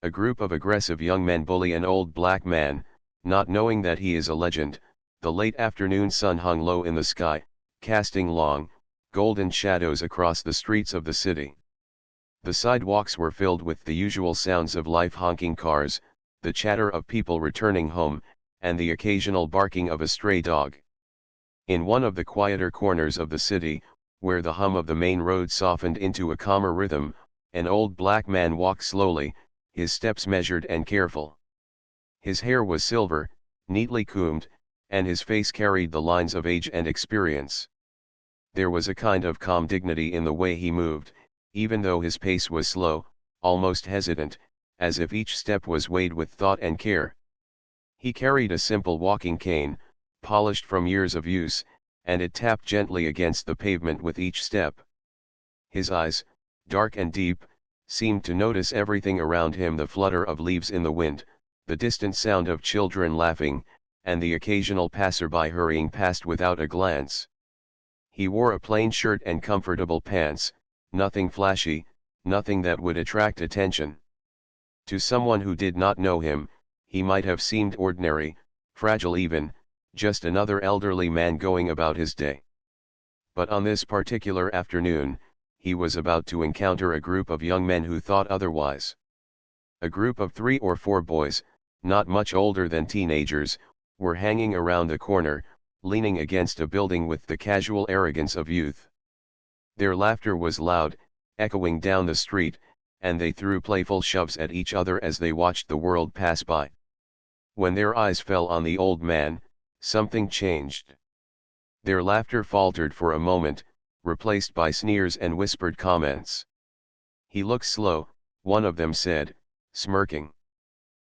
A group of aggressive young men bully an old black man, not knowing that he is a legend. The late afternoon sun hung low in the sky, casting long, golden shadows across the streets of the city. The sidewalks were filled with the usual sounds of life: honking cars, the chatter of people returning home, and the occasional barking of a stray dog. In one of the quieter corners of the city, where the hum of the main road softened into a calmer rhythm, an old black man walked slowly, his steps measured and careful. His hair was silver, neatly combed, and his face carried the lines of age and experience. There was a kind of calm dignity in the way he moved, even though his pace was slow, almost hesitant, as if each step was weighed with thought and care. He carried a simple walking cane, polished from years of use, and it tapped gently against the pavement with each step. His eyes, dark and deep, seemed to notice everything around him: the flutter of leaves in the wind, the distant sound of children laughing, and the occasional passerby hurrying past without a glance. He wore a plain shirt and comfortable pants, nothing flashy, nothing that would attract attention. To someone who did not know him, he might have seemed ordinary, fragile even, just another elderly man going about his day. But on this particular afternoon, he was about to encounter a group of young men who thought otherwise. A group of 3 or 4 boys, not much older than teenagers, were hanging around a corner, leaning against a building with the casual arrogance of youth. Their laughter was loud, echoing down the street, and they threw playful shoves at each other as they watched the world pass by. When their eyes fell on the old man, something changed. Their laughter faltered for a moment, replaced by sneers and whispered comments. "He looks slow," one of them said, smirking.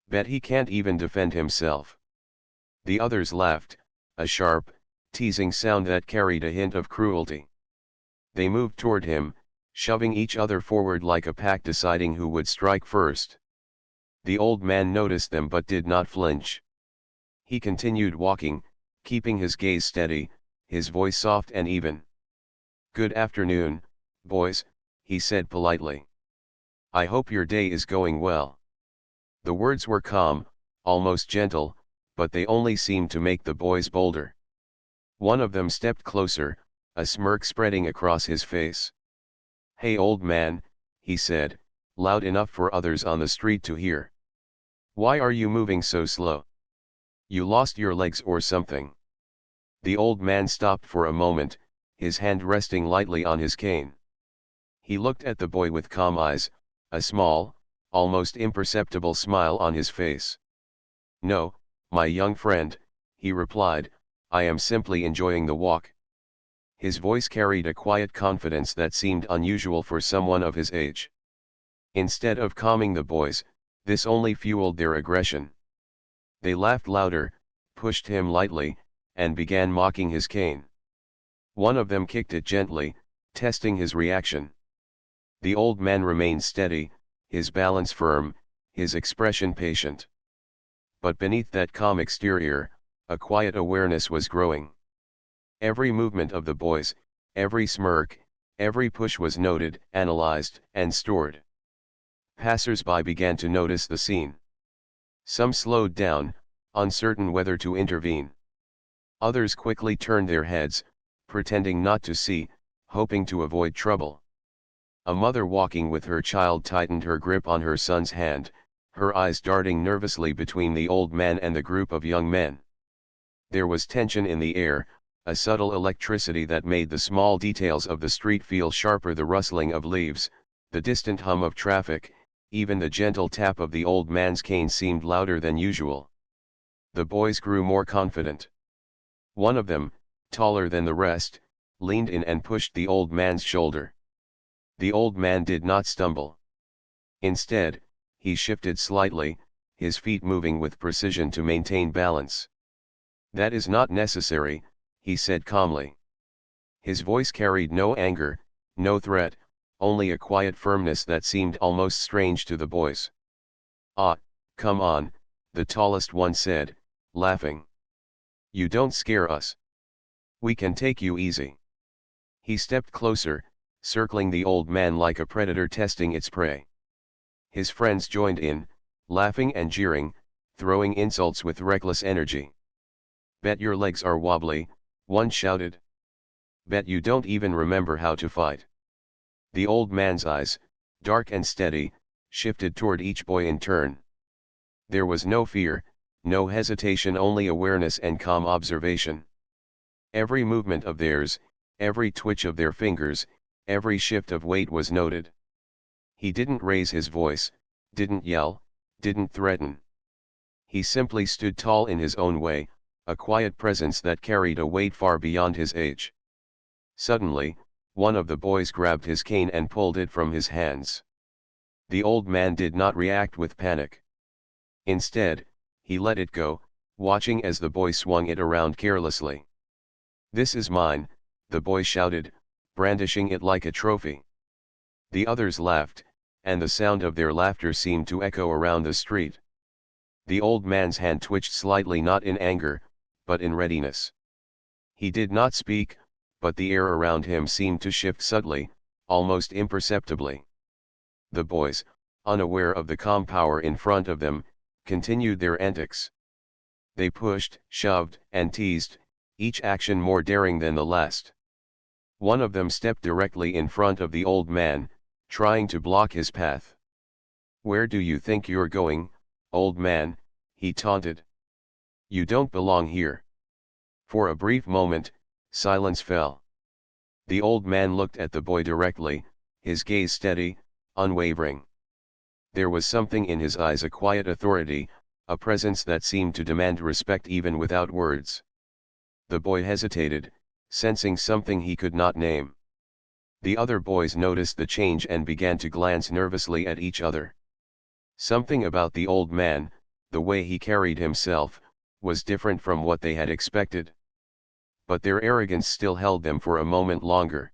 "Bet he can't even defend himself." The others laughed, a sharp, teasing sound that carried a hint of cruelty. They moved toward him, shoving each other forward like a pack deciding who would strike first. The old man noticed them but did not flinch. He continued walking, keeping his gaze steady, his voice soft and even. "Good afternoon, boys," he said politely. "I hope your day is going well." The words were calm, almost gentle, but they only seemed to make the boys bolder. One of them stepped closer, a smirk spreading across his face. "Hey old man," he said, loud enough for others on the street to hear. "Why are you moving so slow? You lost your legs or something?" The old man stopped for a moment, his hand resting lightly on his cane. He looked at the boy with calm eyes, a small, almost imperceptible smile on his face. "No, my young friend," he replied, "I am simply enjoying the walk." His voice carried a quiet confidence that seemed unusual for someone of his age. Instead of calming the boys, this only fueled their aggression. They laughed louder, pushed him lightly, and began mocking his cane. One of them kicked it gently, testing his reaction. The old man remained steady, his balance firm, his expression patient. But beneath that calm exterior, a quiet awareness was growing. Every movement of the boys, every smirk, every push was noted, analyzed, and stored. Passers-by began to notice the scene. Some slowed down, uncertain whether to intervene. Others quickly turned their heads, pretending not to see, hoping to avoid trouble. A mother walking with her child tightened her grip on her son's hand, her eyes darting nervously between the old man and the group of young men. There was tension in the air, a subtle electricity that made the small details of the street feel sharper: the rustling of leaves, the distant hum of traffic, even the gentle tap of the old man's cane seemed louder than usual. The boys grew more confident. One of them, taller than the rest, leaned in and pushed the old man's shoulder. The old man did not stumble. Instead, he shifted slightly, his feet moving with precision to maintain balance. "That is not necessary," he said calmly. His voice carried no anger, no threat, only a quiet firmness that seemed almost strange to the boys. "Ah, come on," the tallest one said, laughing. "You don't scare us. We can take you easy." He stepped closer, circling the old man like a predator testing its prey. His friends joined in, laughing and jeering, throwing insults with reckless energy. "Bet your legs are wobbly," one shouted. "Bet you don't even remember how to fight." The old man's eyes, dark and steady, shifted toward each boy in turn. There was no fear, no hesitation, only awareness and calm observation. Every movement of theirs, every twitch of their fingers, every shift of weight was noted. He didn't raise his voice, didn't yell, didn't threaten. He simply stood tall in his own way, a quiet presence that carried a weight far beyond his age. Suddenly, one of the boys grabbed his cane and pulled it from his hands. The old man did not react with panic. Instead, he let it go, watching as the boy swung it around carelessly. "This is mine," the boy shouted, brandishing it like a trophy. The others laughed, and the sound of their laughter seemed to echo around the street. The old man's hand twitched slightly, not in anger, but in readiness. He did not speak, but the air around him seemed to shift subtly, almost imperceptibly. The boys, unaware of the calm power in front of them, continued their antics. They pushed, shoved, and teased, each action more daring than the last. One of them stepped directly in front of the old man, trying to block his path. "Where do you think you're going, old man?" he taunted. "You don't belong here." For a brief moment, silence fell. The old man looked at the boy directly, his gaze steady, unwavering. There was something in his eyes, a quiet authority, a presence that seemed to demand respect even without words. The boy hesitated, sensing something he could not name. The other boys noticed the change and began to glance nervously at each other. Something about the old man, the way he carried himself, was different from what they had expected. But their arrogance still held them for a moment longer.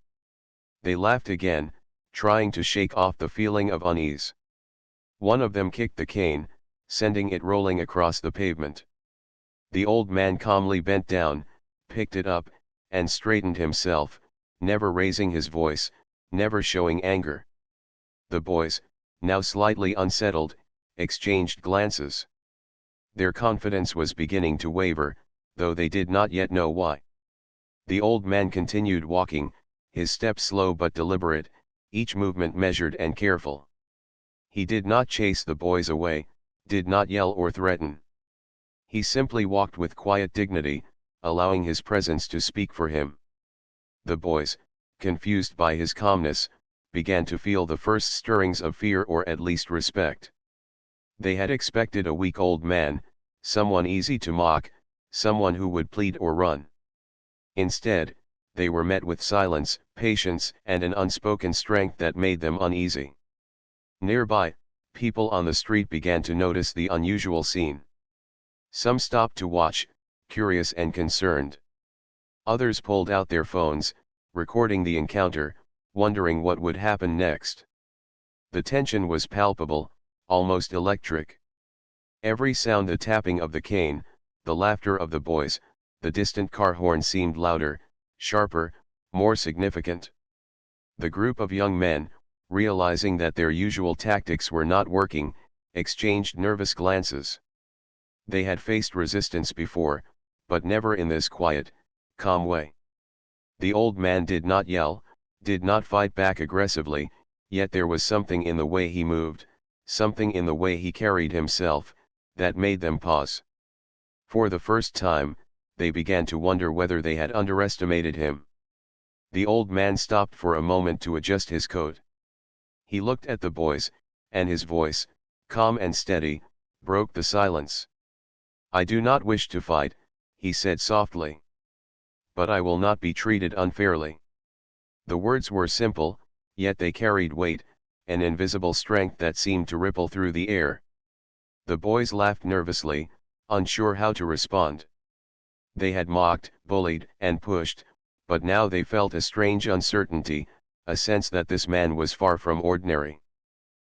They laughed again, trying to shake off the feeling of unease. One of them kicked the cane, sending it rolling across the pavement. The old man calmly bent down, picked it up, and straightened himself, never raising his voice, never showing anger. The boys, now slightly unsettled, exchanged glances. Their confidence was beginning to waver, though they did not yet know why. The old man continued walking, his steps slow but deliberate, each movement measured and careful. He did not chase the boys away, did not yell or threaten. He simply walked with quiet dignity, allowing his presence to speak for him. The boys, confused by his calmness, began to feel the first stirrings of fear, or at least respect. They had expected a weak old man, someone easy to mock, someone who would plead or run. Instead, they were met with silence, patience, and an unspoken strength that made them uneasy. Nearby, people on the street began to notice the unusual scene. Some stopped to watch, curious and concerned. Others pulled out their phones, recording the encounter, wondering what would happen next. The tension was palpable, almost electric. Every sound, the tapping of the cane, the laughter of the boys, the distant car horn, seemed louder, sharper, more significant. The group of young men, realizing that their usual tactics were not working, exchanged nervous glances. They had faced resistance before, but never in this quiet, calm way. The old man did not yell, did not fight back aggressively, yet there was something in the way he moved, something in the way he carried himself, that made them pause. For the first time, they began to wonder whether they had underestimated him. The old man stopped for a moment to adjust his coat. He looked at the boys, and his voice, calm and steady, broke the silence. "I do not wish to fight," he said softly. "But I will not be treated unfairly." The words were simple, yet they carried weight, an invisible strength that seemed to ripple through the air. The boys laughed nervously, unsure how to respond. They had mocked, bullied, and pushed, but now they felt a strange uncertainty, a sense that this man was far from ordinary.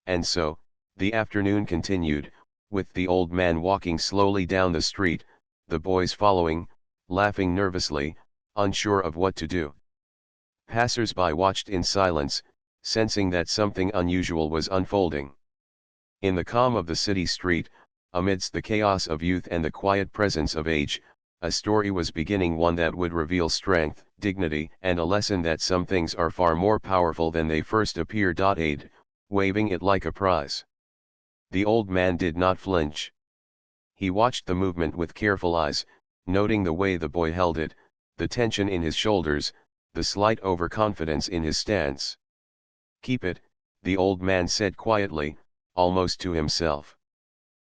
And so, the afternoon continued, with the old man walking slowly down the street, the boys following, laughing nervously, unsure of what to do. Passers-by watched in silence, sensing that something unusual was unfolding. In the calm of the city street, amidst the chaos of youth and the quiet presence of age, a story was beginning, one that would reveal strength, dignity, and a lesson that some things are far more powerful than they first appear. Aid, waving it like a prize. The old man did not flinch. He watched the movement with careful eyes, noting the way the boy held it, the tension in his shoulders, the slight overconfidence in his stance. "Keep it," the old man said quietly, almost to himself.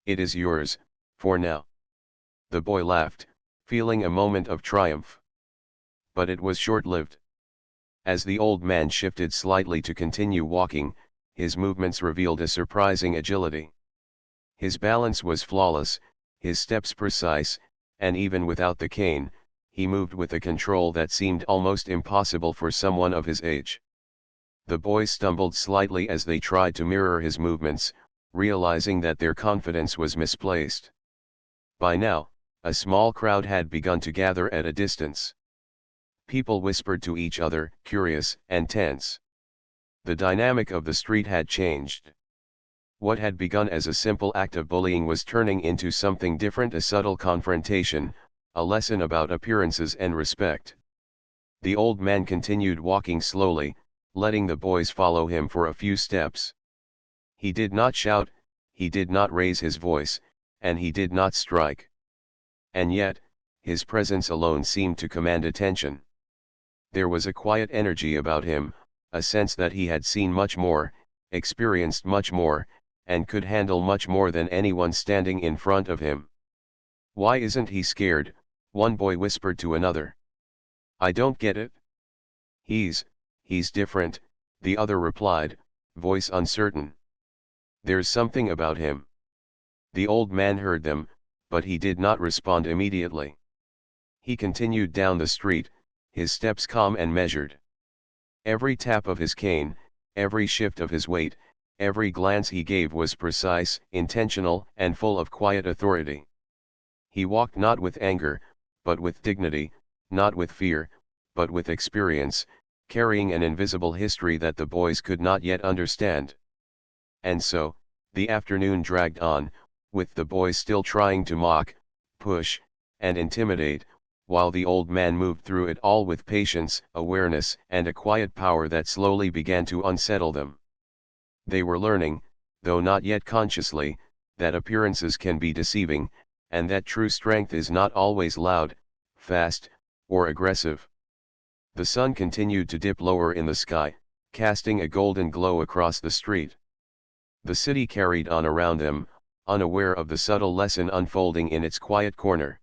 "It is yours, for now." The boy laughed, feeling a moment of triumph. But it was short-lived. As the old man shifted slightly to continue walking, his movements revealed a surprising agility. His balance was flawless, his steps precise, and even without the cane, he moved with a control that seemed almost impossible for someone of his age. The boys stumbled slightly as they tried to mirror his movements, realizing that their confidence was misplaced. By now, a small crowd had begun to gather at a distance. People whispered to each other, curious and tense. The dynamic of the street had changed. What had begun as a simple act of bullying was turning into something different, a subtle confrontation, a lesson about appearances and respect. The old man continued walking slowly, letting the boys follow him for a few steps. He did not shout, he did not raise his voice, and he did not strike. And yet, his presence alone seemed to command attention. There was a quiet energy about him, a sense that he had seen much more, experienced much more, and could handle much more than anyone standing in front of him. "Why isn't he scared?" one boy whispered to another. "I don't get it." He's different," the other replied, voice uncertain. "There's something about him." The old man heard them, but he did not respond immediately. He continued down the street, his steps calm and measured. Every tap of his cane, every shift of his weight, every glance he gave was precise, intentional, and full of quiet authority. He walked not with anger, but with dignity, not with fear, but with experience, carrying an invisible history that the boys could not yet understand. And so, the afternoon dragged on, with the boys still trying to mock, push, and intimidate, while the old man moved through it all with patience, awareness, and a quiet power that slowly began to unsettle them. They were learning, though not yet consciously, that appearances can be deceiving, and that true strength is not always loud, fast, or aggressive. The sun continued to dip lower in the sky, casting a golden glow across the street. The city carried on around them, unaware of the subtle lesson unfolding in its quiet corner.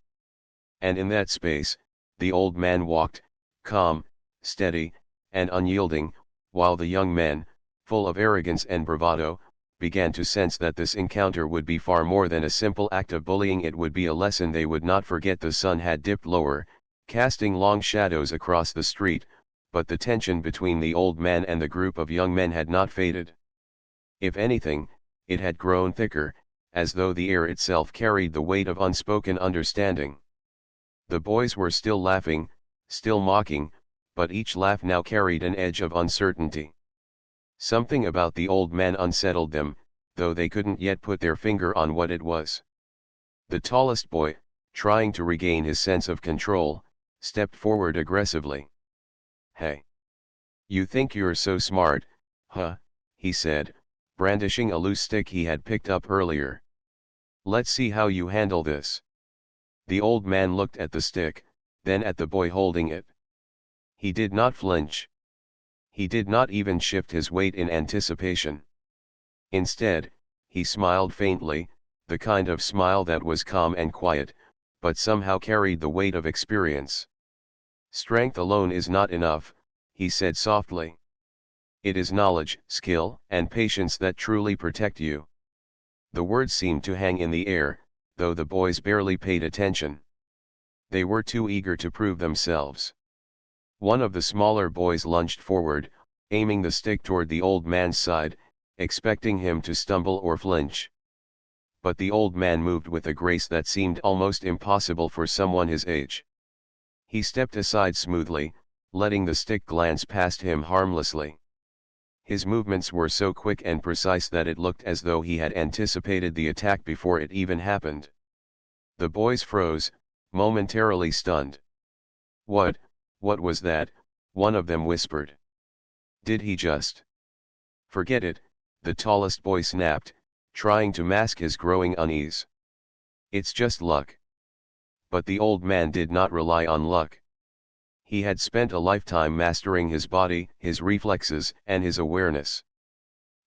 And in that space, the old man walked, calm, steady, and unyielding, while the young men, full of arrogance and bravado, began to sense that this encounter would be far more than a simple act of bullying. It would be a lesson they would not forget. The sun had dipped lower, casting long shadows across the street, but the tension between the old man and the group of young men had not faded. If anything, it had grown thicker, as though the air itself carried the weight of unspoken understanding. The boys were still laughing, still mocking, but each laugh now carried an edge of uncertainty. Something about the old man unsettled them, though they couldn't yet put their finger on what it was. The tallest boy, trying to regain his sense of control, stepped forward aggressively. "Hey! You think you're so smart, huh?" he said, brandishing a loose stick he had picked up earlier. "Let's see how you handle this." The old man looked at the stick, then at the boy holding it. He did not flinch. He did not even shift his weight in anticipation. Instead, he smiled faintly, the kind of smile that was calm and quiet, but somehow carried the weight of experience. "Strength alone is not enough," he said softly. "It is knowledge, skill, and patience that truly protect you." The words seemed to hang in the air, though the boys barely paid attention. They were too eager to prove themselves. One of the smaller boys lunged forward, aiming the stick toward the old man's side, expecting him to stumble or flinch. But the old man moved with a grace that seemed almost impossible for someone his age. He stepped aside smoothly, letting the stick glance past him harmlessly. His movements were so quick and precise that it looked as though he had anticipated the attack before it even happened. The boys froze, momentarily stunned. What was that?" one of them whispered. "Did he just—" "Forget it," the tallest boy snapped, trying to mask his growing unease. "It's just luck." But the old man did not rely on luck. He had spent a lifetime mastering his body, his reflexes, and his awareness.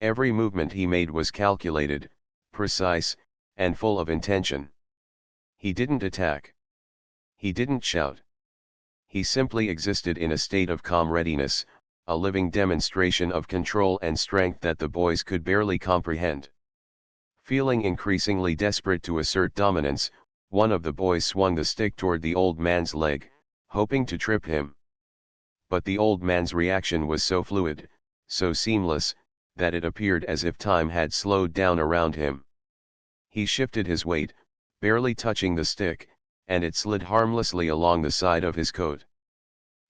Every movement he made was calculated, precise, and full of intention. He didn't attack. He didn't shout. He simply existed in a state of calm readiness, a living demonstration of control and strength that the boys could barely comprehend. Feeling increasingly desperate to assert dominance, one of the boys swung the stick toward the old man's leg, hoping to trip him. But the old man's reaction was so fluid, so seamless, that it appeared as if time had slowed down around him. He shifted his weight, barely touching the stick, and it slid harmlessly along the side of his coat.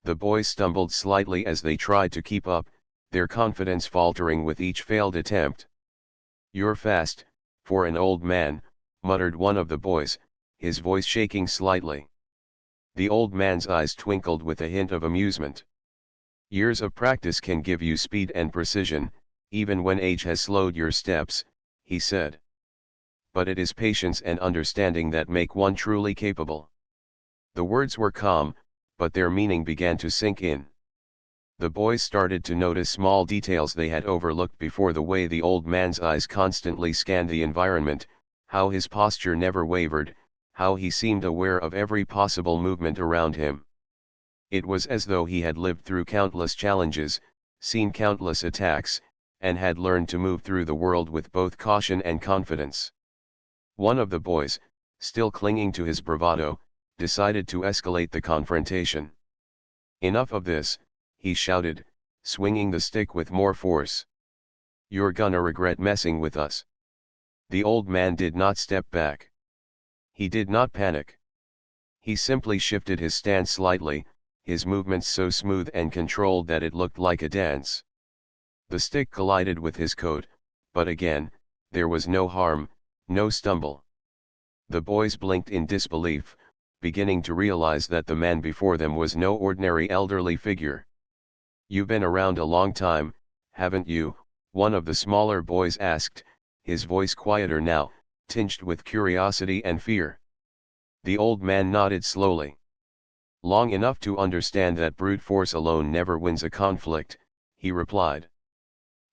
The boys stumbled slightly as they tried to keep up, their confidence faltering with each failed attempt. "You're fast, for an old man," muttered one of the boys, his voice shaking slightly. The old man's eyes twinkled with a hint of amusement. "Years of practice can give you speed and precision, even when age has slowed your steps," he said. "But it is patience and understanding that make one truly capable." The words were calm, but their meaning began to sink in. The boys started to notice small details they had overlooked before: the way the old man's eyes constantly scanned the environment, how his posture never wavered, how he seemed aware of every possible movement around him. It was as though he had lived through countless challenges, seen countless attacks, and had learned to move through the world with both caution and confidence. One of the boys, still clinging to his bravado, decided to escalate the confrontation. "Enough of this," he shouted, swinging the stick with more force. "You're gonna regret messing with us." The old man did not step back. He did not panic. He simply shifted his stance slightly, his movements so smooth and controlled that it looked like a dance. The stick collided with his coat, but again, there was no harm, no stumble. The boys blinked in disbelief, beginning to realize that the man before them was no ordinary elderly figure. "You've been around a long time, haven't you?" one of the smaller boys asked, his voice quieter now, tinged with curiosity and fear. The old man nodded slowly. "Long enough to understand that brute force alone never wins a conflict," he replied.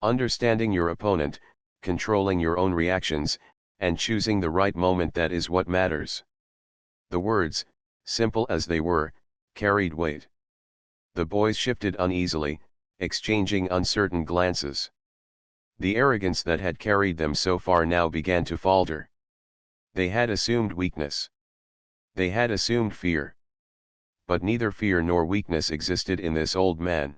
"Understanding your opponent, controlling your own reactions, and choosing the right moment, that is what matters." The words, simple as they were, carried weight. The boys shifted uneasily, exchanging uncertain glances. The arrogance that had carried them so far now began to falter. They had assumed weakness. They had assumed fear. But neither fear nor weakness existed in this old man.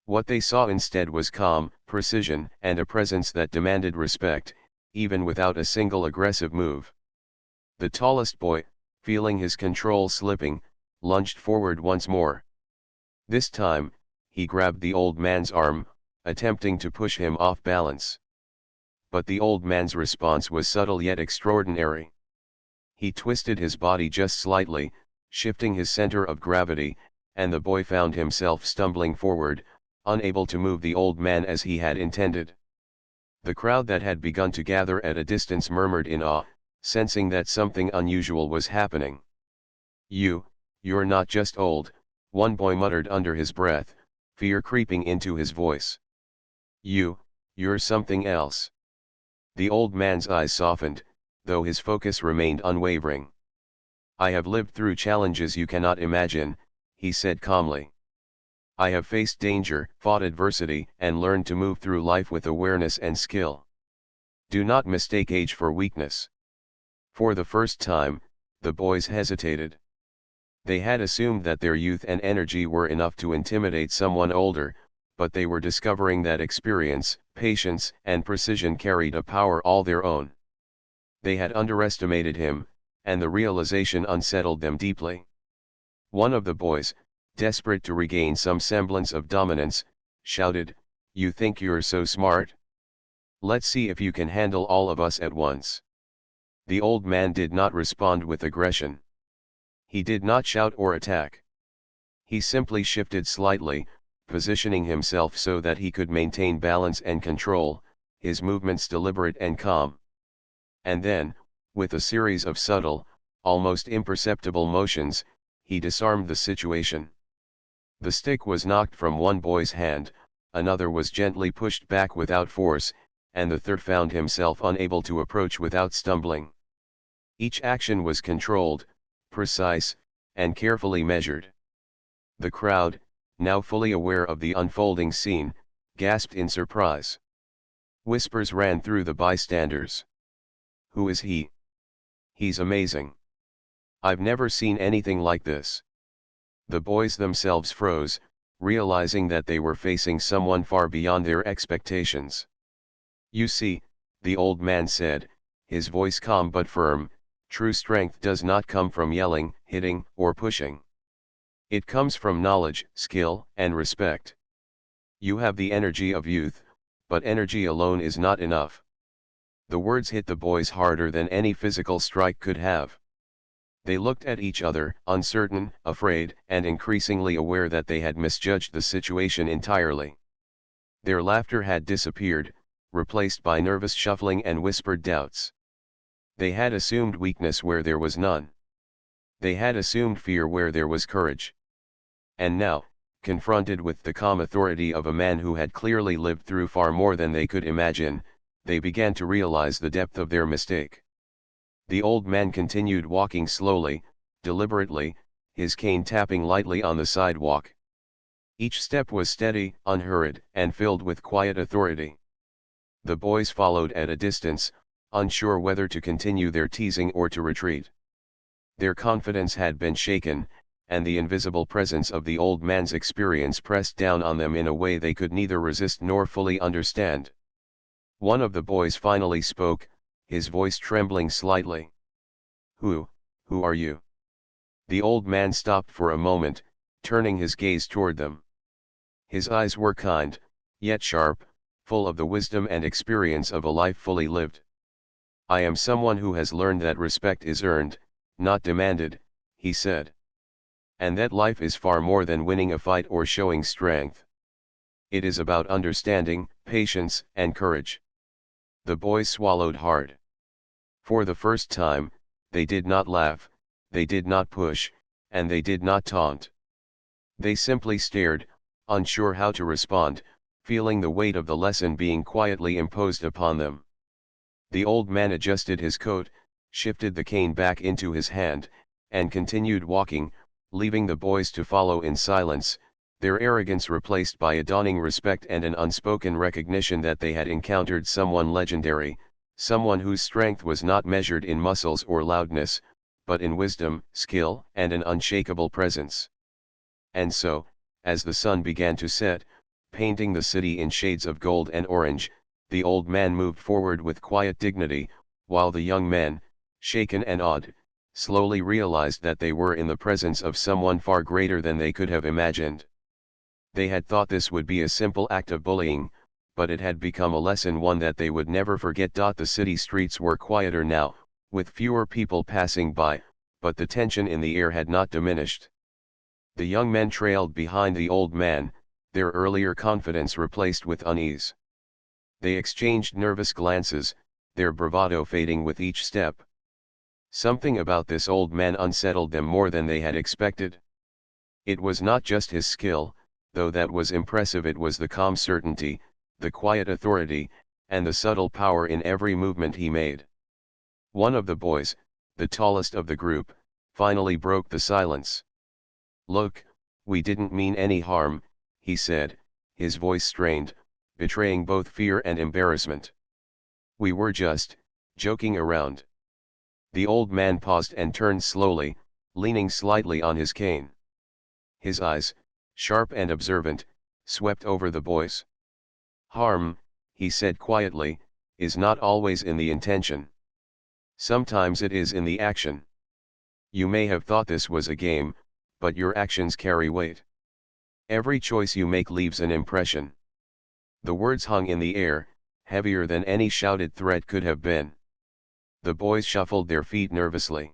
What they saw instead was calm, precision, and a presence that demanded respect, even without a single aggressive move. The tallest boy, feeling his control slipping, lunged forward once more. This time, he grabbed the old man's arm, attempting to push him off balance. But the old man's response was subtle yet extraordinary. He twisted his body just slightly, shifting his center of gravity, and the boy found himself stumbling forward, unable to move the old man as he had intended. The crowd that had begun to gather at a distance murmured in awe, sensing that something unusual was happening. You're not just old," one boy muttered under his breath, fear creeping into his voice. You're something else." The old man's eyes softened, though his focus remained unwavering. "I have lived through challenges you cannot imagine," he said calmly. "I have faced danger, fought adversity, and learned to move through life with awareness and skill. Do not mistake age for weakness." For the first time, the boys hesitated. They had assumed that their youth and energy were enough to intimidate someone older, but they were discovering that experience, patience, and precision carried a power all their own. They had underestimated him, and the realization unsettled them deeply. One of the boys, desperate to regain some semblance of dominance, shouted, You think you're so smart? Let's see if you can handle all of us at once. The old man did not respond with aggression. He did not shout or attack. He simply shifted slightly, positioning himself so that he could maintain balance and control, his movements deliberate and calm. And then, with a series of subtle, almost imperceptible motions, he disarmed the situation. The stick was knocked from one boy's hand, another was gently pushed back without force, and the third found himself unable to approach without stumbling. Each action was controlled, precise, and carefully measured. The crowd, now fully aware of the unfolding scene, gasped in surprise. Whispers ran through the bystanders. "Who is he? He's amazing. I've never seen anything like this." The boys themselves froze, realizing that they were facing someone far beyond their expectations. "You see," the old man said, his voice calm but firm, "true strength does not come from yelling, hitting, or pushing. It comes from knowledge, skill, and respect. You have the energy of youth, but energy alone is not enough." The words hit the boys harder than any physical strike could have. They looked at each other, uncertain, afraid, and increasingly aware that they had misjudged the situation entirely. Their laughter had disappeared, replaced by nervous shuffling and whispered doubts. They had assumed weakness where there was none. They had assumed fear where there was courage. And now, confronted with the calm authority of a man who had clearly lived through far more than they could imagine, they began to realize the depth of their mistake. The old man continued walking slowly, deliberately, his cane tapping lightly on the sidewalk. Each step was steady, unhurried, and filled with quiet authority. The boys followed at a distance, unsure whether to continue their teasing or to retreat. Their confidence had been shaken, and the invisible presence of the old man's experience pressed down on them in a way they could neither resist nor fully understand. One of the boys finally spoke, his voice trembling slightly. Who are you?" The old man stopped for a moment, turning his gaze toward them. His eyes were kind, yet sharp, full of the wisdom and experience of a life fully lived. "I am someone who has learned that respect is earned, not demanded," he said. "And that life is far more than winning a fight or showing strength. It is about understanding, patience, and courage." The boys swallowed hard. For the first time, they did not laugh, they did not push, and they did not taunt. They simply stared, unsure how to respond, feeling the weight of the lesson being quietly imposed upon them. The old man adjusted his coat, shifted the cane back into his hand, and continued walking, leaving the boys to follow in silence, their arrogance replaced by a dawning respect and an unspoken recognition that they had encountered someone legendary, someone whose strength was not measured in muscles or loudness, but in wisdom, skill, and an unshakable presence. And so, as the sun began to set, painting the city in shades of gold and orange, the old man moved forward with quiet dignity, while the young men, shaken and awed, slowly realized that they were in the presence of someone far greater than they could have imagined. They had thought this would be a simple act of bullying, but it had become a lesson, one that they would never forget. The city streets were quieter now, with fewer people passing by, but the tension in the air had not diminished. The young men trailed behind the old man, their earlier confidence replaced with unease. They exchanged nervous glances, their bravado fading with each step. Something about this old man unsettled them more than they had expected. It was not just his skill, though that was impressive. It was the calm certainty, the quiet authority, and the subtle power in every movement he made. One of the boys, the tallest of the group, finally broke the silence. "Look, we didn't mean any harm," he said, his voice strained, betraying both fear and embarrassment. "We were just joking around." The old man paused and turned slowly, leaning slightly on his cane. His eyes, sharp and observant, swept over the boys. "Harm," he said quietly, "is not always in the intention. Sometimes it is in the action. You may have thought this was a game, but your actions carry weight. Every choice you make leaves an impression." The words hung in the air, heavier than any shouted threat could have been. The boys shuffled their feet nervously.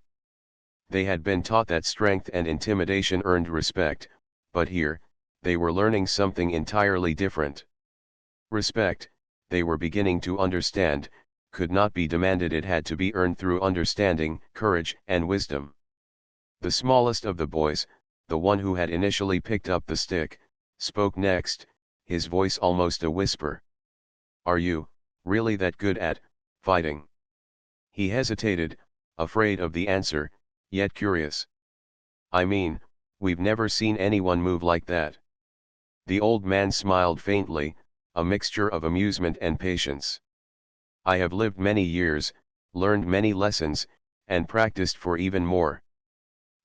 They had been taught that strength and intimidation earned respect, but here, they were learning something entirely different. Respect, they were beginning to understand, could not be demanded, it had to be earned through understanding, courage, and wisdom. The smallest of the boys, the one who had initially picked up the stick, spoke next, his voice almost a whisper. "Are you, really that good at fighting?" He hesitated, afraid of the answer, yet curious. "I mean, we've never seen anyone move like that." The old man smiled faintly, a mixture of amusement and patience. "I have lived many years, learned many lessons, and practiced for even more.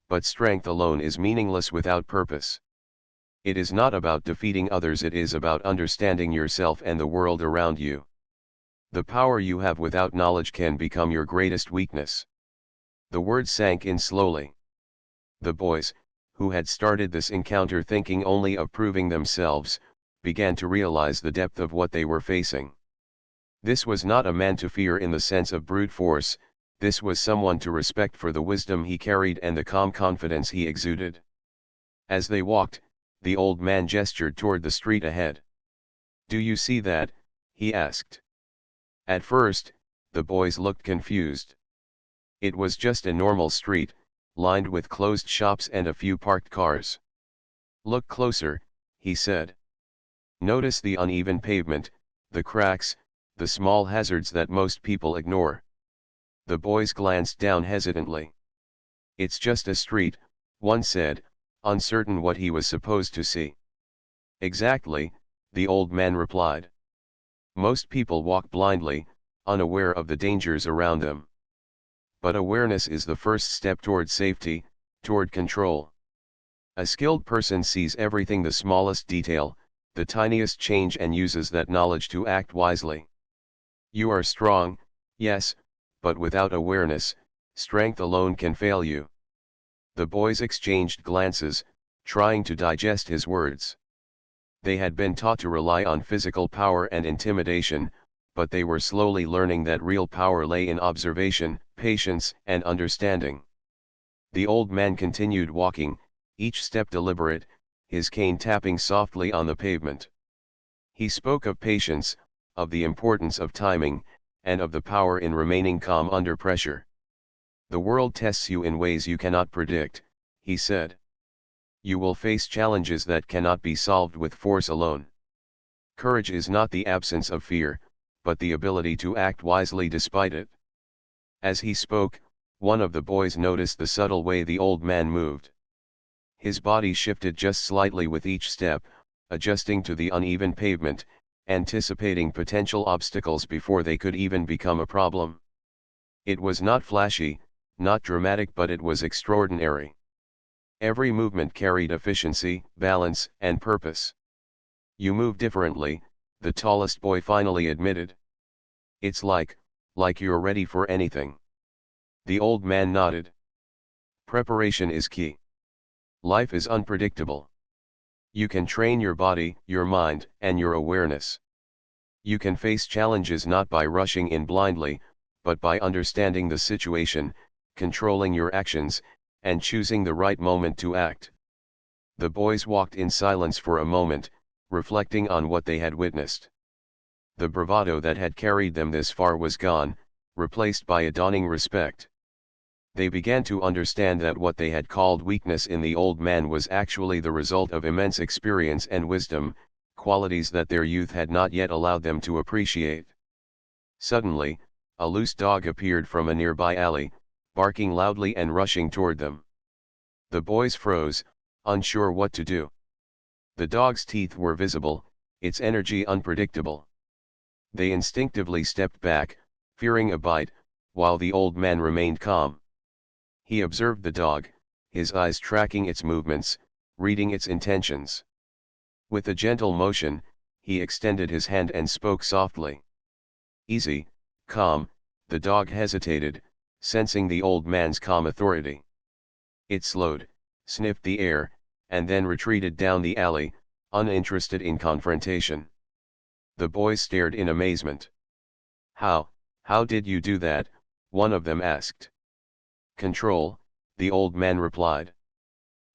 But strength alone is meaningless without purpose. It is not about defeating others, it is about understanding yourself and the world around you. The power you have without knowledge can become your greatest weakness." The words sank in slowly. The boys, who had started this encounter thinking only of proving themselves, began to realize the depth of what they were facing. This was not a man to fear in the sense of brute force, this was someone to respect for the wisdom he carried and the calm confidence he exuded. As they walked, the old man gestured toward the street ahead. "Do you see that?" he asked. At first, the boys looked confused. It was just a normal street, lined with closed shops and a few parked cars. "Look closer," he said. "Notice the uneven pavement, the cracks, the small hazards that most people ignore." The boys glanced down hesitantly. "It's just a street," one said, uncertain what he was supposed to see. "Exactly," the old man replied. "Most people walk blindly, unaware of the dangers around them. But awareness is the first step toward safety, toward control. A skilled person sees everything, the smallest detail, the tiniest change, and uses that knowledge to act wisely. You are strong, yes, but without awareness, strength alone can fail you." The boys exchanged glances, trying to digest his words. They had been taught to rely on physical power and intimidation, but they were slowly learning that real power lay in observation, patience, and understanding. The old man continued walking, each step deliberate, his cane tapping softly on the pavement. He spoke of patience, of the importance of timing, and of the power in remaining calm under pressure. "The world tests you in ways you cannot predict," he said. "You will face challenges that cannot be solved with force alone. Courage is not the absence of fear, but the ability to act wisely despite it." As he spoke, one of the boys noticed the subtle way the old man moved. His body shifted just slightly with each step, adjusting to the uneven pavement, anticipating potential obstacles before they could even become a problem. It was not flashy, not dramatic, but it was extraordinary. Every movement carried efficiency, balance, and purpose. "You move differently," the tallest boy finally admitted. "It's like you're ready for anything." The old man nodded. "Preparation is key. Life is unpredictable. You can train your body, your mind, and your awareness. You can face challenges not by rushing in blindly, but by understanding the situation, controlling your actions, and choosing the right moment to act." The boys walked in silence for a moment, reflecting on what they had witnessed. The bravado that had carried them this far was gone, replaced by a dawning respect. They began to understand that what they had called weakness in the old man was actually the result of immense experience and wisdom, qualities that their youth had not yet allowed them to appreciate. Suddenly, a loose dog appeared from a nearby alley, barking loudly and rushing toward them. The boys froze, unsure what to do. The dog's teeth were visible, its energy unpredictable. They instinctively stepped back, fearing a bite, while the old man remained calm. He observed the dog, his eyes tracking its movements, reading its intentions. With a gentle motion, he extended his hand and spoke softly. "Easy, calm." The dog hesitated, sensing the old man's calm authority. It slowed, sniffed the air, and then retreated down the alley, uninterested in confrontation. The boys stared in amazement. How did you do that? One of them asked. Control, the old man replied.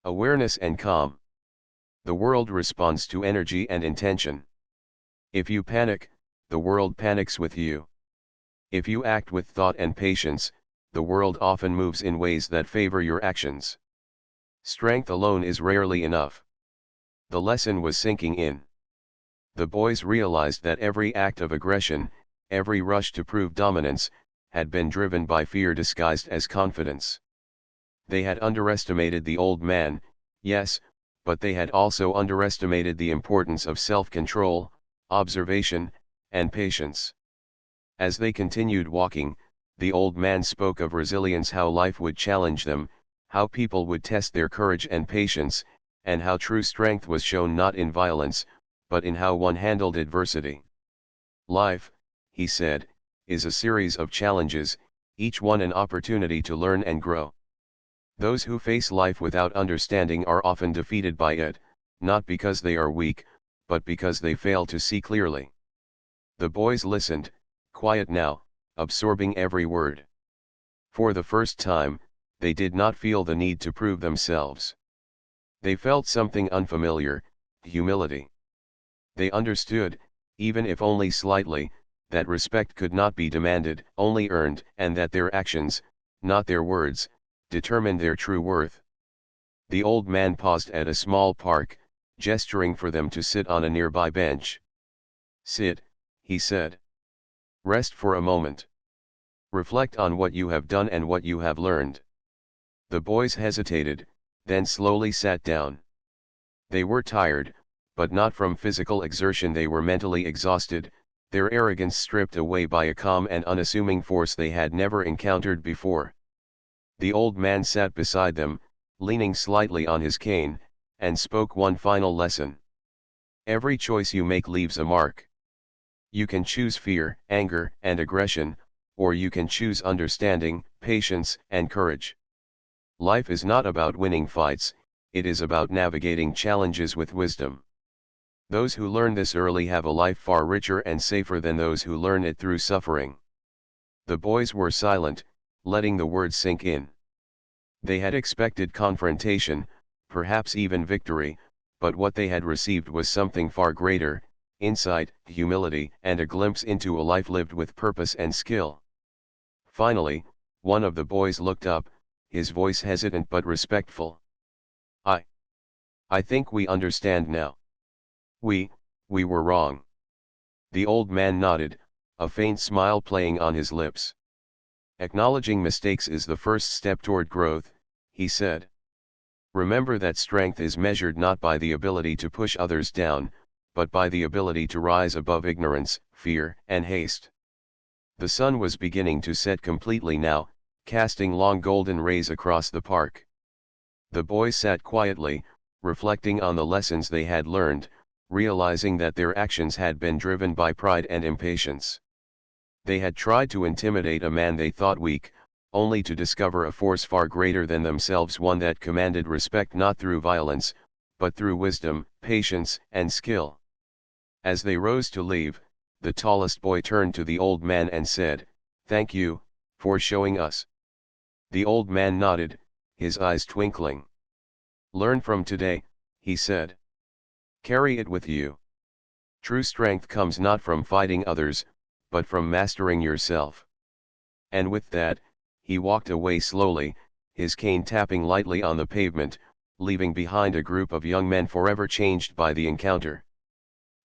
Awareness and calm. The world responds to energy and intention. If you panic, the world panics with you. If you act with thought and patience, the world often moves in ways that favor your actions. Strength alone is rarely enough. The lesson was sinking in. The boys realized that every act of aggression, every rush to prove dominance, had been driven by fear disguised as confidence. They had underestimated the old man, yes, but they had also underestimated the importance of self-control, observation, and patience. As they continued walking, the old man spoke of resilience, how life would challenge them, how people would test their courage and patience, and how true strength was shown not in violence, but in how one handled adversity. Life, he said, is a series of challenges, each one an opportunity to learn and grow. Those who face life without understanding are often defeated by it, not because they are weak, but because they fail to see clearly. The boys listened, quiet now, absorbing every word. For the first time, they did not feel the need to prove themselves. They felt something unfamiliar, humility. They understood, even if only slightly, that respect could not be demanded, only earned, and that their actions, not their words, determined their true worth. The old man paused at a small park, gesturing for them to sit on a nearby bench. Sit, he said. Rest for a moment. Reflect on what you have done and what you have learned. The boys hesitated, then slowly sat down. They were tired, but not from physical exertion. They were mentally exhausted, their arrogance stripped away by a calm and unassuming force they had never encountered before. The old man sat beside them, leaning slightly on his cane, and spoke one final lesson. Every choice you make leaves a mark. You can choose fear, anger, and aggression, or you can choose understanding, patience, and courage. Life is not about winning fights, it is about navigating challenges with wisdom. Those who learn this early have a life far richer and safer than those who learn it through suffering. The boys were silent, letting the words sink in. They had expected confrontation, perhaps even victory, but what they had received was something far greater: insight, humility, and a glimpse into a life lived with purpose and skill. Finally, one of the boys looked up, his voice hesitant but respectful. I think we understand now. We were wrong. The old man nodded, a faint smile playing on his lips. Acknowledging mistakes is the first step toward growth, he said. Remember that strength is measured not by the ability to push others down, but by the ability to rise above ignorance, fear, and haste. The sun was beginning to set completely now, casting long golden rays across the park. The boys sat quietly, reflecting on the lessons they had learned, realizing that their actions had been driven by pride and impatience. They had tried to intimidate a man they thought weak, only to discover a force far greater than themselves, one that commanded respect not through violence, but through wisdom, patience, and skill. As they rose to leave, the tallest boy turned to the old man and said, "Thank you, for showing us." The old man nodded, his eyes twinkling. "Learn from today," he said. "Carry it with you. True strength comes not from fighting others, but from mastering yourself." And with that, he walked away slowly, his cane tapping lightly on the pavement, leaving behind a group of young men forever changed by the encounter.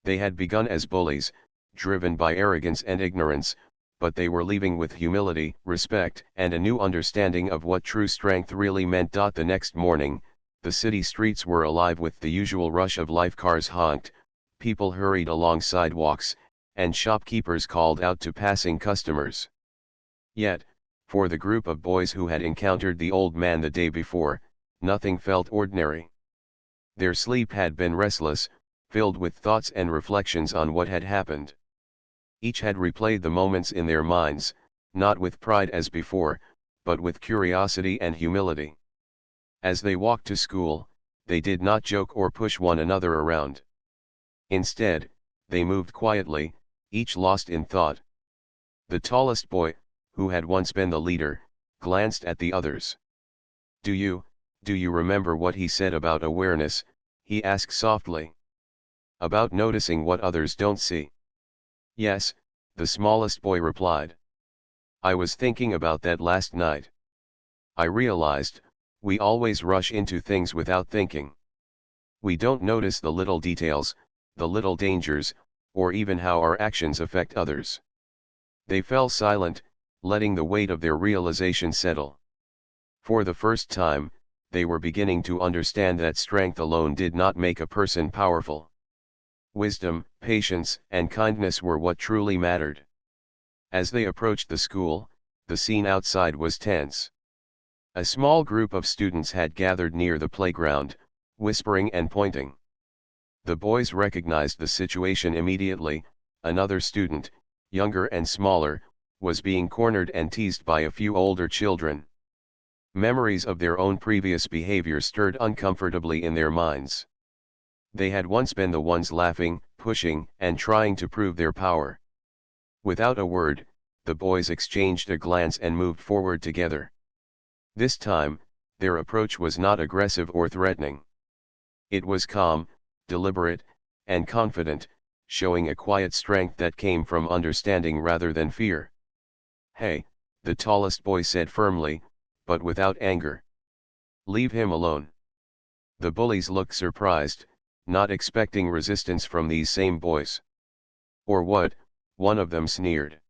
They had begun as bullies, driven by arrogance and ignorance, but they were leaving with humility, respect, and a new understanding of what true strength really meant. The next morning, the city streets were alive with the usual rush of life. Cars honked, people hurried along sidewalks, and shopkeepers called out to passing customers. Yet, for the group of boys who had encountered the old man the day before, nothing felt ordinary. Their sleep had been restless, filled with thoughts and reflections on what had happened. Each had replayed the moments in their minds, not with pride as before, but with curiosity and humility. As they walked to school, they did not joke or push one another around. Instead, They moved quietly, each lost in thought. The tallest boy, who had once been the leader, glanced at the others. Do you remember what he said about awareness?" he asked softly. "About noticing what others don't see." "Yes," the smallest boy replied. "I was thinking about that last night. I realized, we always rush into things without thinking. We don't notice the little details, the little dangers, or even how our actions affect others." They fell silent, letting the weight of their realization settle. For the first time, they were beginning to understand that strength alone did not make a person powerful. Wisdom, patience, and kindness were what truly mattered. As they approached the school, the scene outside was tense. A small group of students had gathered near the playground, whispering and pointing. The boys recognized the situation immediately. Another student, younger and smaller, was being cornered and teased by a few older children. Memories of their own previous behavior stirred uncomfortably in their minds. They had once been the ones laughing, pushing, and trying to prove their power. Without a word, the boys exchanged a glance and moved forward together. This time, their approach was not aggressive or threatening. It was calm, deliberate, and confident, showing a quiet strength that came from understanding rather than fear. "Hey," the tallest boy said firmly, but without anger. "Leave him alone." The bullies looked surprised, not expecting resistance from these same boys. "Or what?" one of them sneered.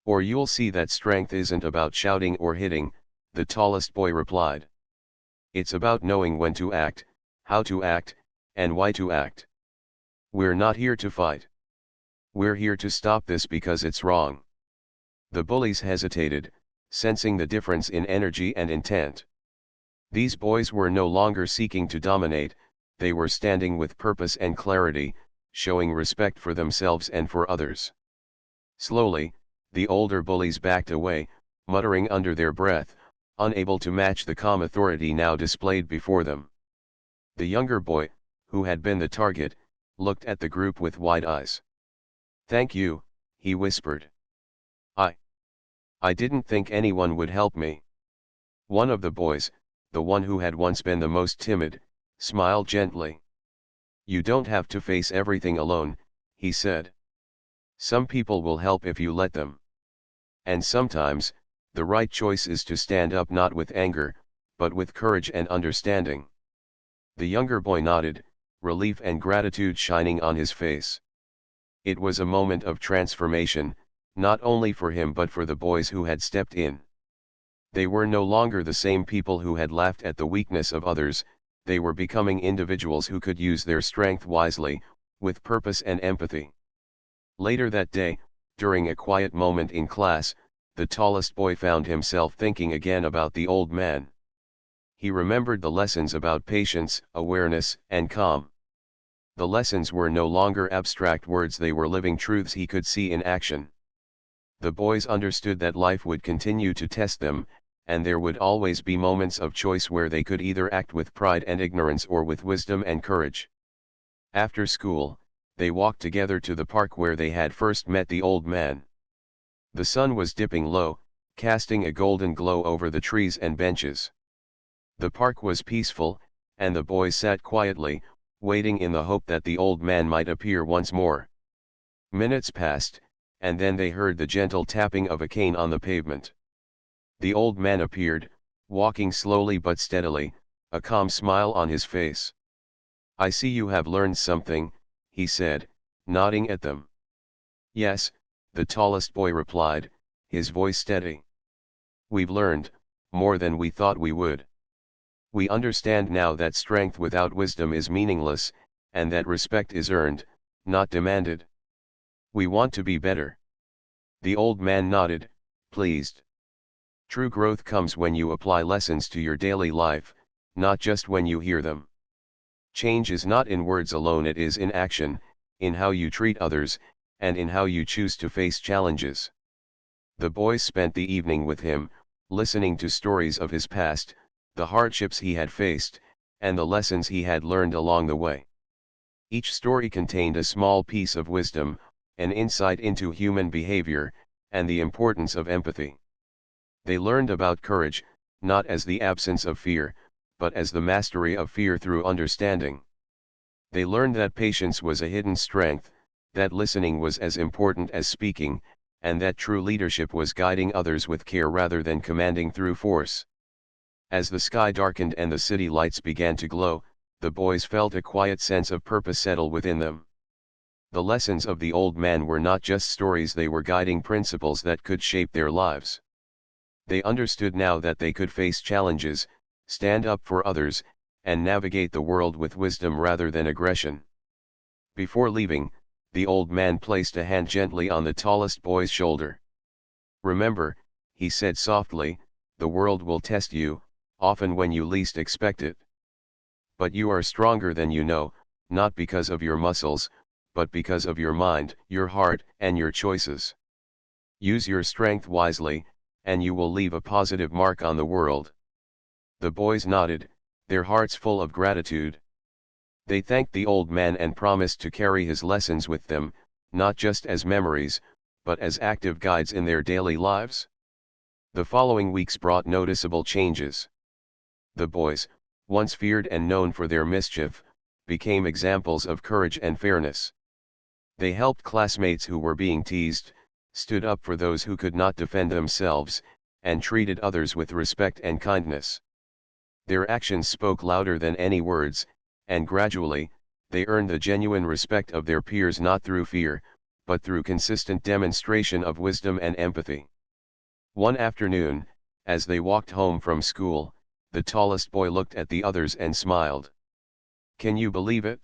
"Or you'll see that strength isn't about shouting or hitting," the tallest boy replied. "It's about knowing when to act, how to act, and why to act. We're not here to fight. We're here to stop this because it's wrong." The bullies hesitated, sensing the difference in energy and intent. These boys were no longer seeking to dominate, they were standing with purpose and clarity, showing respect for themselves and for others. Slowly, the older bullies backed away, muttering under their breath, unable to match the calm authority now displayed before them. The younger boy, who had been the target, looked at the group with wide eyes. "Thank you," he whispered. I I didn't think anyone would help me." One of the boys, the one who had once been the most timid, smiled gently. "You don't have to face everything alone," he said. "Some people will help if you let them. And sometimes, the right choice is to stand up not with anger, but with courage and understanding." The younger boy nodded, relief and gratitude shining on his face. It was a moment of transformation, not only for him but for the boys who had stepped in. They were no longer the same people who had laughed at the weakness of others, they were becoming individuals who could use their strength wisely, with purpose and empathy. Later that day, during a quiet moment in class, the tallest boy found himself thinking again about the old man. He remembered the lessons about patience, awareness, and calm. The lessons were no longer abstract words, they were living truths he could see in action. The boys understood that life would continue to test them, and there would always be moments of choice where they could either act with pride and ignorance or with wisdom and courage. After school, they walked together to the park where they had first met the old man. The sun was dipping low, casting a golden glow over the trees and benches. The park was peaceful, and the boys sat quietly, waiting in the hope that the old man might appear once more. Minutes passed, and then they heard the gentle tapping of a cane on the pavement. The old man appeared, walking slowly but steadily, a calm smile on his face. "I see you have learned something," he said, nodding at them. "Yes," the tallest boy replied, his voice steady. "We've learned, more than we thought we would. We understand now that strength without wisdom is meaningless, and that respect is earned, not demanded. We want to be better." The old man nodded, pleased. True growth comes when you apply lessons to your daily life, not just when you hear them. Change is not in words alone, it is in action, in how you treat others, and in how you choose to face challenges. The boys spent the evening with him, listening to stories of his past, the hardships he had faced, and the lessons he had learned along the way. Each story contained a small piece of wisdom, an insight into human behavior, and the importance of empathy. They learned about courage, not as the absence of fear, but as the mastery of fear through understanding. They learned that patience was a hidden strength, that listening was as important as speaking, and that true leadership was guiding others with care rather than commanding through force. As the sky darkened and the city lights began to glow, the boys felt a quiet sense of purpose settle within them. The lessons of the old man were not just stories, they were guiding principles that could shape their lives. They understood now that they could face challenges, stand up for others, and navigate the world with wisdom rather than aggression. Before leaving, the old man placed a hand gently on the tallest boy's shoulder. "Remember," he said softly, "the world will test you, often when you least expect it. But you are stronger than you know, not because of your muscles, but because of your mind, your heart, and your choices. Use your strength wisely, and you will leave a positive mark on the world." The boys nodded, their hearts full of gratitude. They thanked the old man and promised to carry his lessons with them, not just as memories, but as active guides in their daily lives. The following weeks brought noticeable changes. The boys, once feared and known for their mischief, became examples of courage and fairness. They helped classmates who were being teased, stood up for those who could not defend themselves, and treated others with respect and kindness. Their actions spoke louder than any words, and gradually, they earned the genuine respect of their peers not through fear, but through consistent demonstration of wisdom and empathy. One afternoon, as they walked home from school, the tallest boy looked at the others and smiled. "Can you believe it?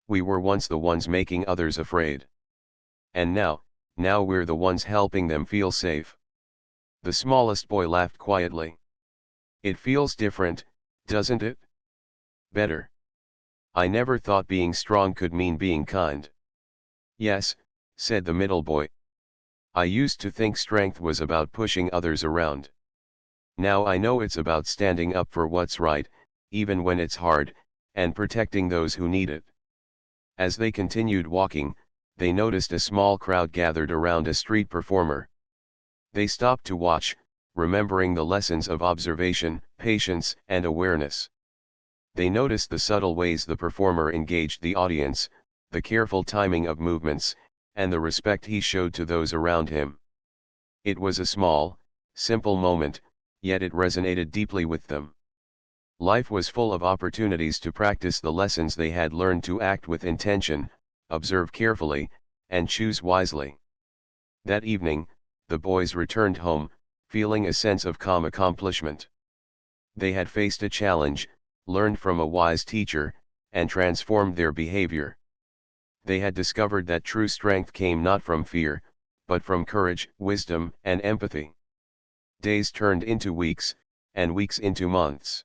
We were once the ones making others afraid. And now we're the ones helping them feel safe." The smallest boy laughed quietly. "It feels different, doesn't it? Better. I never thought being strong could mean being kind." "Yes," said the middle boy. "I used to think strength was about pushing others around. Now I know it's about standing up for what's right, even when it's hard, and protecting those who need it." As they continued walking, they noticed a small crowd gathered around a street performer. They stopped to watch, remembering the lessons of observation, patience, and awareness. They noticed the subtle ways the performer engaged the audience, the careful timing of movements, and the respect he showed to those around him. It was a small, simple moment, yet it resonated deeply with them. Life was full of opportunities to practice the lessons they had learned, to act with intention, observe carefully, and choose wisely. That evening, the boys returned home, feeling a sense of calm accomplishment. They had faced a challenge, learned from a wise teacher, and transformed their behavior. They had discovered that true strength came not from fear, but from courage, wisdom, and empathy. Days turned into weeks, and weeks into months.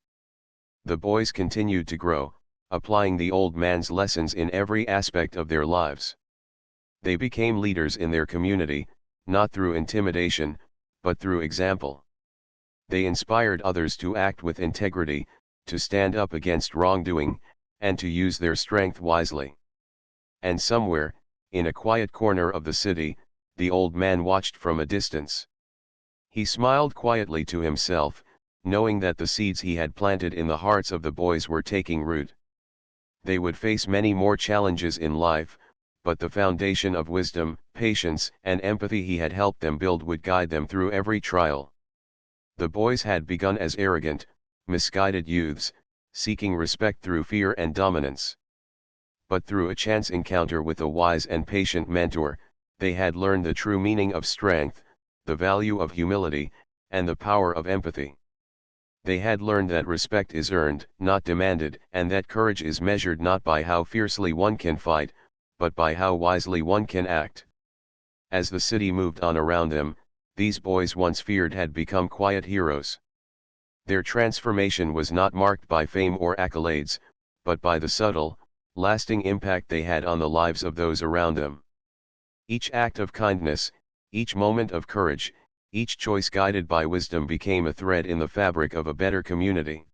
The boys continued to grow, applying the old man's lessons in every aspect of their lives. They became leaders in their community, not through intimidation, but through example. They inspired others to act with integrity, to stand up against wrongdoing, and to use their strength wisely. And somewhere, in a quiet corner of the city, the old man watched from a distance. He smiled quietly to himself, knowing that the seeds he had planted in the hearts of the boys were taking root. They would face many more challenges in life, but the foundation of wisdom, patience, and empathy he had helped them build would guide them through every trial. The boys had begun as arrogant, misguided youths, seeking respect through fear and dominance. But through a chance encounter with a wise and patient mentor, they had learned the true meaning of strength, the value of humility, and the power of empathy. They had learned that respect is earned, not demanded, and that courage is measured not by how fiercely one can fight, but by how wisely one can act. As the city moved on around them, these boys once feared had become quiet heroes. Their transformation was not marked by fame or accolades, but by the subtle, lasting impact they had on the lives of those around them. Each act of kindness, each moment of courage, each choice guided by wisdom became a thread in the fabric of a better community.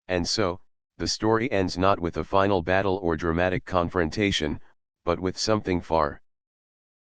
And so, The story ends not with a final battle or dramatic confrontation, but with something far,